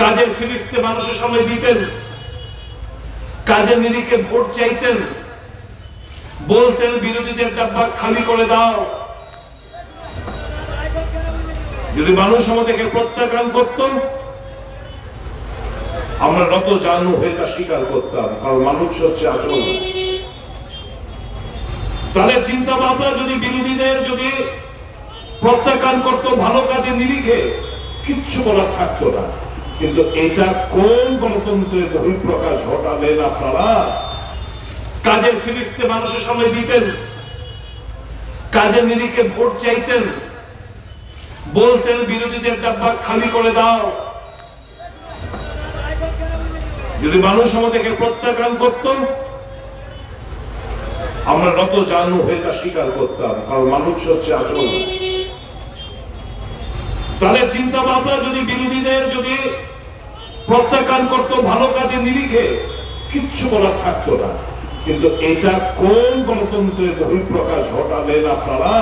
কাজের ফিরিস্তে মানুষের সামনে দিতেন, কাজের নিরিখে ভোট চাইতেন, বলতেন বিরোধীদের ডাব্বা খালি করে দাও। যদি মানুষ আমাদেরকে প্রত্যাখ্যান করত, আমরা নত জানু হয়ে তা স্বীকার করতাম, কারণ মানুষ হচ্ছে আসল। তাদের চিন্তা ভাবনা যদি বিরোধীদের যদি প্রত্যাখ্যান করত ভালো কাজে নিরিখে, কিচ্ছু বলার থাকতো না। কিন্তু এটা কোন গণতন্ত্রের বহিঃপ্রকাশ ঘটালেন আপনারা? কাজের ফিরিস্তে মানুষের সামনে দিতেন, কাজের নিরিখে ভোট চাইতেন, বলতেন বিরোধীদের ডাব্বা খালি করে দাও। যদি মানুষ আমাদেরকে প্রত্যাখ্যান করত, আমরা নত জানু হয়ে তা স্বীকার করতাম, কারণ মানুষ হচ্ছে আসল। তাদের চিন্তা ভাবনা যদি বিরোধীদের যদি প্রত্যাখ্যান করত ভালো কাজে নিরিখে, কিচ্ছু বলার থাকতো না। কিন্তু এটা কোন গণতন্ত্রের বহিঃপ্রকাশ ঘটালেন আপনারা?